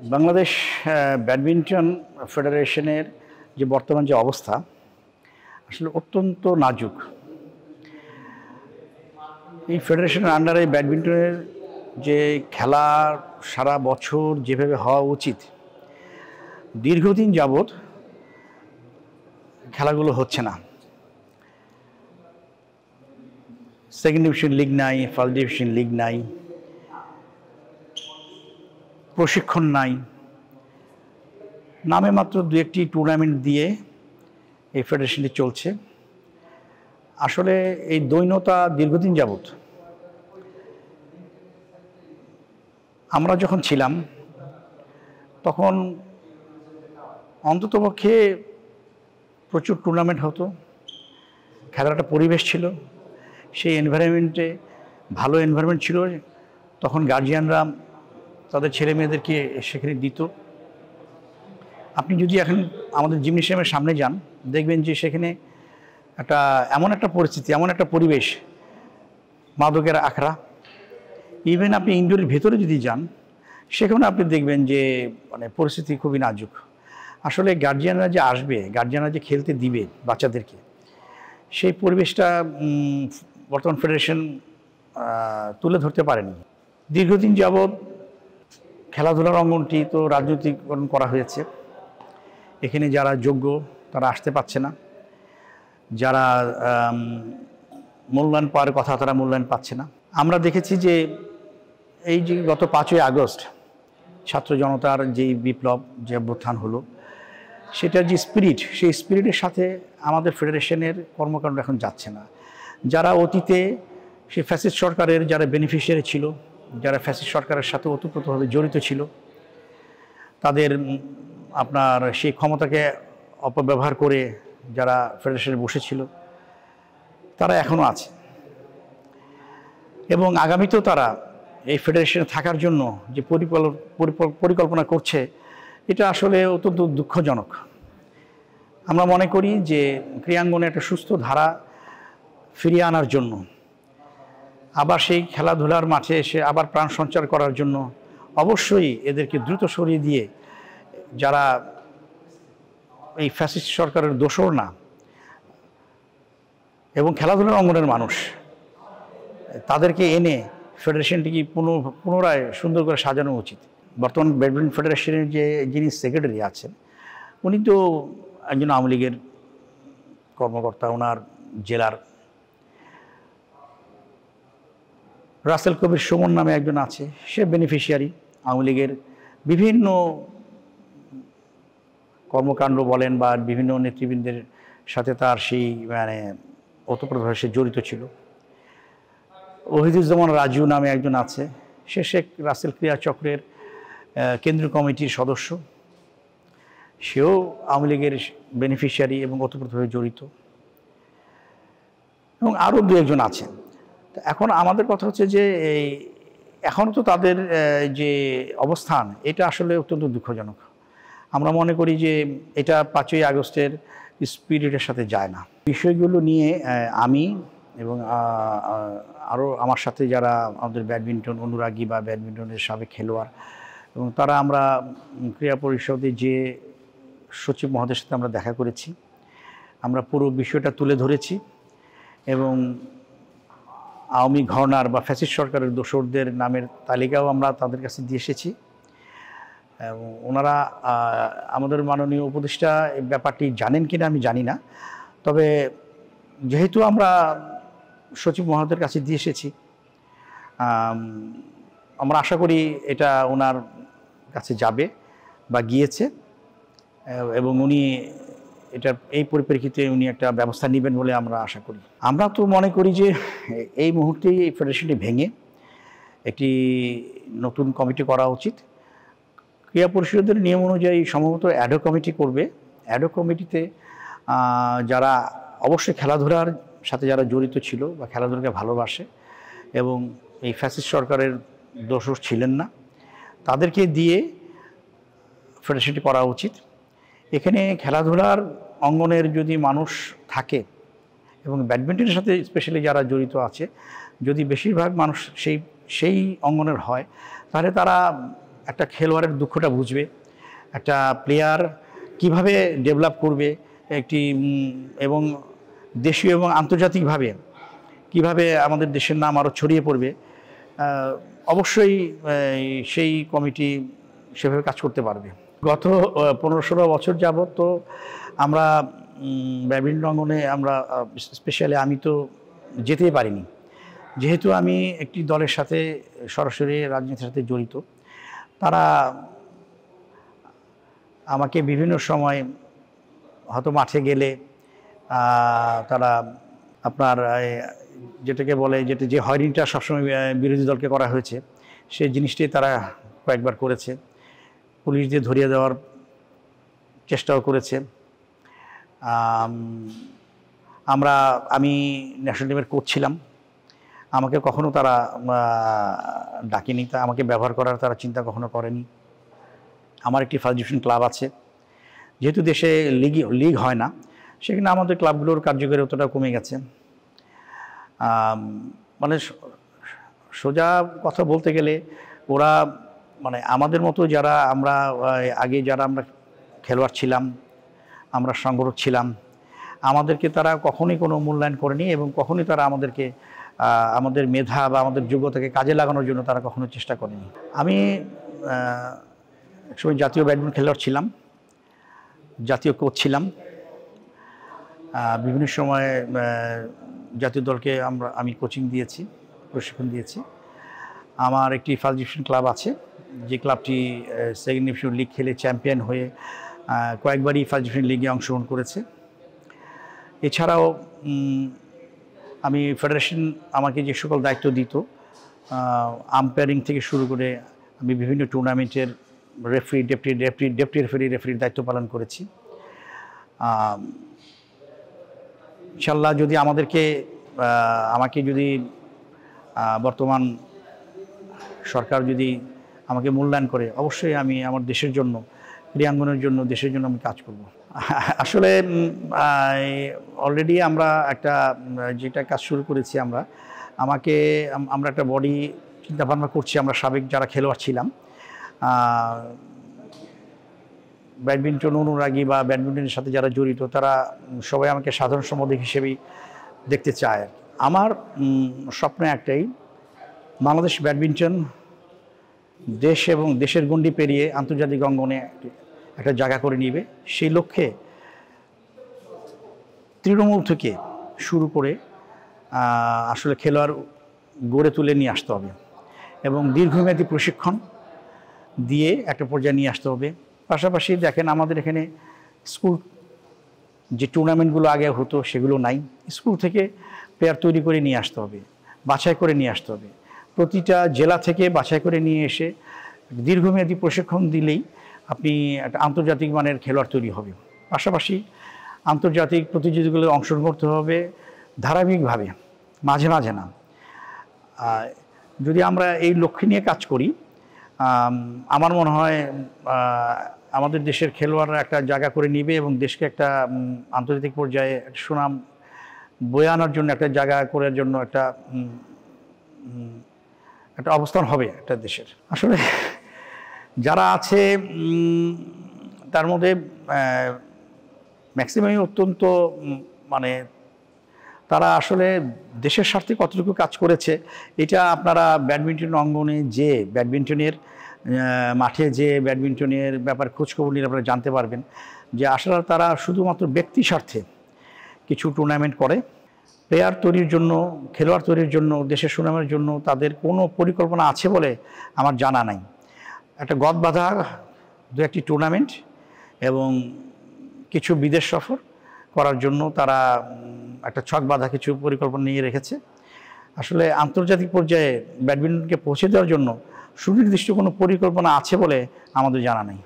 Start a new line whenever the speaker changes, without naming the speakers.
Bangladesh badminton ফেডারেশনের যে বর্তমান যে অবস্থা আসলে অত্যন্ত নাজুক। এই ফেডারেশনের আন্ডারে ব্যাডমিন্টনের যে খেলা সারা বছর যেভাবে হওয়া উচিত, দীর্ঘদিন যাবৎ খেলাগুলো হচ্ছে না। সেকেন্ড ডিভিশন লিগ নাই, ফার্স্ট ডিভিশন লিগ নাই, প্রশিক্ষণ নাই, নামে মাত্র দু একটি টুর্নামেন্ট দিয়ে এই ফেডারেশনটি চলছে। আসলে এই দৈন্যতা দীর্ঘদিন যাবৎ। আমরা যখন ছিলাম তখন অন্ততপক্ষে প্রচুর টুর্নামেন্ট হতো, খেলার একটা পরিবেশ ছিল, সেই এনভায়রনমেন্টে ভালো এনভায়রনমেন্ট ছিল। তখন গার্জিয়ানরা তাদের ছেলে মেয়েদেরকে সেখানে দিত। আপনি যদি এখন আমাদের জিমনেশিয়ামের সামনে যান, দেখবেন যে সেখানে এমন একটা পরিস্থিতি, এমন একটা পরিবেশ, মাদকের আখড়া। ইভেন আপনি ইনডোরের ভেতরে যদি যান, সেখানে আপনি দেখবেন যে পরিস্থিতি খুবই নাজুক। আসলে গার্জিয়ানরা যে আসবে, গার্জিয়ানরা যে খেলতে দিবে বাচ্চাদেরকে, সেই পরিবেশটা বর্তমান ফেডারেশন তুলে ধরতে পারেনি। দীর্ঘদিন যাবৎ খেলাধুলার অঙ্গনটি তো রাজনৈতিকরণ করা হয়েছে। এখানে যারা যোগ্য তারা আসতে পারছে না, যারা মূল্যায়ন পাওয়ার কথা তারা মূল্যায়ন পাচ্ছে না। আমরা দেখেছি যে এই যে গত 5ই আগস্ট ছাত্র জনতার যেই বিপ্লব, যে অভ্যুত্থান হলো, সেটার যে স্পিরিট, সেই স্পিরিটের সাথে আমাদের ফেডারেশনের কর্মকাণ্ড এখন যাচ্ছে না। যারা অতীতে সেই ফ্যাসিস্ট সরকারের যারা বেনিফিশিয়ারি ছিল, যারা ফ্যাসিস্ট সরকারের সাথে ওতপ্রোতভাবে জড়িত ছিল, তাদের সেই ক্ষমতাকে অপব্যবহার করে যারা ফেডারেশনে বসেছিল, তারা এখনও আছে এবং আগামীতেও তারা এই ফেডারেশনে থাকার জন্য যে পরিকল্পনা করছে, এটা আসলে অত্যন্ত দুঃখজনক। আমরা মনে করি যে ক্রীড়াঙ্গনে একটা সুস্থ ধারা ফিরিয়ে আনার জন্য, আবার সেই খেলাধুলার মাঠে এসে আবার প্রাণ সঞ্চার করার জন্য অবশ্যই এদেরকে দ্রুত সরিয়ে দিয়ে, যারা এই ফ্যাসিস্ট সরকারের দোসর না এবং খেলাধুলার অঙ্গনের মানুষ, তাদেরকে এনে ফেডারেশনটিকে পুনরায় সুন্দর করে সাজানো উচিত। বর্তমান ব্যাডমিন্টন ফেডারেশনের যিনি সেক্রেটারি আছেন, উনি তো একজন আওয়ামী লীগের কর্মকর্তা। ওনার জেলার রাসেল কবির সুমন নামে একজন আছে, সে বেনিফিশিয়ারি। আওয়ামী লীগের বিভিন্ন কর্মকাণ্ড বলেন বা বিভিন্ন নেতৃবৃন্দের সাথে তার সেই ওতপ্রোতভাবে সে জড়িত ছিল। ওহিদুজ্জামান রাজু নামে একজন আছে, সে শেখ রাসেল ক্রীড়া চক্রের কেন্দ্রীয় কমিটির সদস্য, সেও আওয়ামী লীগের বেনিফিশিয়ারি এবং ওতপ্রোতভাবে জড়িত, এবং আরও দু একজন আছেন। এখন আমাদের কথা হচ্ছে যে এখনও তো তাদের যে অবস্থান, এটা আসলে অত্যন্ত দুঃখজনক। আমরা মনে করি যে এটা 5ই আগস্টের স্পিরিটের সাথে যায় না। বিষয়গুলো নিয়ে আমি এবং আরও আমার সাথে যারা আমাদের ব্যাডমিন্টন অনুরাগী বা ব্যাডমিন্টনের সাবেক খেলোয়াড়, এবং তারা আমরা ক্রীড়া পরিষদে যে সচিব মহোদয়ের সাথে আমরা দেখা করেছি, আমরা পুরো বিষয়টা তুলে ধরেছি এবং আওয়ামী ঘরানার বা ফ্যাসিস্ট সরকারের দোসরদের নামের তালিকাও আমরা তাদের কাছে দিয়ে এসেছি। এবং ওনারা আমাদের মাননীয় উপদেষ্টা এই ব্যাপারটি জানেন কিনা আমি জানি না, তবে যেহেতু আমরা সচিব মহোদয়ের কাছে দিয়ে এসেছি, আমরা আশা করি এটা ওনার কাছে যাবে বা গিয়েছে, এবং উনি এই পরিপ্রেক্ষিতে উনি একটা ব্যবস্থা নেবেন বলে আমরা আশা করি। আমরা তো মনে করি যে এই মুহূর্তেই এই ফেডারেশনটি ভেঙে একটি নতুন কমিটি করা উচিত। ক্রীড়া পরিষদের নিয়ম অনুযায়ী সম্ভবত অ্যাডহক কমিটি করবে। অ্যাডহক কমিটিতে যারা অবশ্যই খেলাধুলার সাথে যারা জড়িত ছিল বা খেলাধুলাকে ভালোবাসে এবং এই ফ্যাসিস্ট সরকারের দোসর ছিলেন না, তাদেরকে দিয়ে ফেডারেশনটি করা উচিত। এখানে খেলাধুলার অঙ্গনের যদি মানুষ থাকে এবং ব্যাডমিন্টনের সাথে স্পেশালি যারা জড়িত আছে, যদি বেশিরভাগ মানুষ সেই অঙ্গনের হয়, তাহলে তারা একটা খেলোয়াড়ের দুঃখটা বুঝবে, একটা প্লেয়ার কিভাবে ডেভেলপ করবে এবং দেশীয় এবং আন্তর্জাতিকভাবে কিভাবে আমাদের দেশের নাম আরও ছড়িয়ে পড়বে, অবশ্যই সেই কমিটি সেভাবে কাজ করতে পারবে। গত 15-16 বছর যাবত তো আমরা ব্যাডমিন্টন অঙ্গনে আমরা স্পেশালি আমি তো যেতেই পারিনি, যেহেতু আমি একটি দলের সাথে সরাসরি রাজনীতির সাথে জড়িত। তারা আমাকে বিভিন্ন সময় হয়তো মাঠে গেলে তারা আপনার যেটাকে বলে যে হয়রানিটা সবসময় বিরোধী দলকে করা হয়েছে সেই জিনিসটি তারা কয়েকবার করেছে, পুলিশ দিয়ে ধরিয়ে দেওয়ার চেষ্টাও করেছে। আমি ন্যাশনাল টিমের কোচ ছিলাম, আমাকে কখনো তারা ডাকেনি, তা আমাকে ব্যবহার করার তারা চিন্তা কখনো করেনি। আমার একটি ফার্স্ট ডিভিশন ক্লাব আছে, যেহেতু দেশে লিগ হয় না, সেখানে আমাদের ক্লাবগুলোর কার্যকারিতাটা কমে গেছে। মানে সোজা কথা বলতে গেলে ওরা মানে আমাদের মতো যারা আমরা আমরা খেলোয়াড় ছিলাম, আমরা সংগঠক ছিলাম, আমাদেরকে তারা কখনোই কোনো মূল্যায়ন করেনি এবং কখনোই তারা আমাদেরকে আমাদের মেধা বা আমাদের যোগ্যতাকে কাজে লাগানোর জন্য তারা কখনো চেষ্টা করেনি। আমি একসময় জাতীয় ব্যাডমিন্টন খেলোয়াড় ছিলাম, জাতীয় কোচ ছিলাম, বিভিন্ন সময় জাতীয় দলকে আমি কোচিং দিয়েছি, প্রশিক্ষণ দিয়েছি। আমার একটি ফার্স্ট ডিভিশন ক্লাব আছে, যে ক্লাবটি সেকেন্ড ডিভিশন লিগ খেলে চ্যাম্পিয়ন হয়ে কয়েকবারই ফার্স্ট ডিভিশন লিগে অংশগ্রহণ করেছে। এছাড়াও আমি ফেডারেশন আমাকে যে সকল দায়িত্ব দিত, আম্পায়ারিং থেকে শুরু করে আমি বিভিন্ন টুর্নামেন্টের রেফারি, ডেপুটি রেফারির দায়িত্ব পালন করেছি। ইনশাল্লাহ যদি আমাকে যদি বর্তমান সরকার যদি আমাকে মূল্যায়ন করে, অবশ্যই আমি আমার দেশের জন্য, ক্রীড়াঙ্গনের জন্য, দেশের জন্য আমি কাজ করব। আসলে অলরেডি আমরা যেটা কাজ শুরু করেছি, আমরা একটা বডি চিন্তাভাবনা করছি। আমরা সাবেক যারা খেলোয়াড় ছিলাম, ব্যাডমিন্টন অনুরাগী বা ব্যাডমিন্টনের সাথে যারা জড়িত, তারা সবাই আমাকে সাধারণ সম্পাদক হিসেবেই দেখতে চায়। আমার স্বপ্ন একটাই, বাংলাদেশ ব্যাডমিন্টন দেশ এবং দেশের গণ্ডি পেরিয়ে আন্তর্জাতিক অঙ্গনে একটা জায়গা করে নিবে। সেই লক্ষ্যে তৃণমূল থেকে শুরু করে আসলে খেলোয়াড় গড়ে তুলে নিয়ে আসতে হবে এবং দীর্ঘমেয়াদী প্রশিক্ষণ দিয়ে একটা পর্যায়ে নিয়ে আসতে হবে। পাশাপাশি দেখেন, আমাদের এখানে স্কুল যে টুর্নামেন্টগুলো আগে হতো সেগুলো নাই। স্কুল থেকে প্লেয়ার তৈরি করে নিয়ে আসতে হবে, বাছাই করে নিয়ে আসতে হবে। প্রতিটা জেলা থেকে বাছাই করে নিয়ে এসে দীর্ঘমেয়াদী প্রশিক্ষণ দিলেই আপনি একটা আন্তর্জাতিক মানের খেলোয়াড় তৈরি হবে। পাশাপাশি আন্তর্জাতিক প্রতিযোগিতাগুলোয় অংশগ্রহণ করতে হবে ধারাবাহিকভাবে, মাঝে মাঝে না। যদি আমরা এই লক্ষ্য নিয়ে কাজ করি, আমার মনে হয় আমাদের দেশের খেলোয়াড়রা একটা জায়গা করে নিবে এবং দেশকে একটা আন্তর্জাতিক পর্যায়ে সুনাম বয়ে আনার জন্য, একটা জায়গা করার জন্য একটা অবস্থান হবে একটা দেশের। আসলে যারা আছে তার মধ্যে ম্যাক্সিমামই অত্যন্ত মানে তারা আসলে দেশের স্বার্থে কতটুকু কাজ করেছে, এটা আপনারা ব্যাডমিন্টন অঙ্গনে যে ব্যাডমিন্টনের মাঠে যে ব্যাডমিন্টনের ব্যাপারে খোঁজখবর নিয়ে আপনারা জানতে পারবেন যে আসলে তারা শুধুমাত্র ব্যক্তি স্বার্থে কিছু টুর্নামেন্ট করে। প্লেয়ার তৈরির জন্য, খেলোয়াড় তৈরির জন্য, দেশের সুনামের জন্য তাদের কোনো পরিকল্পনা আছে বলে আমার জানা নাই। একটা গদ বাঁধা 2-1টি টুর্নামেন্ট এবং কিছু বিদেশ সফর করার জন্য তারা একটা ছক বাঁধা কিছু পরিকল্পনা নিয়ে রেখেছে। আসলে আন্তর্জাতিক পর্যায়ে ব্যাডমিন্টনকে পৌঁছে দেওয়ার জন্য সুনির্দিষ্ট কোনো পরিকল্পনা আছে বলে আমাদের জানা নেই।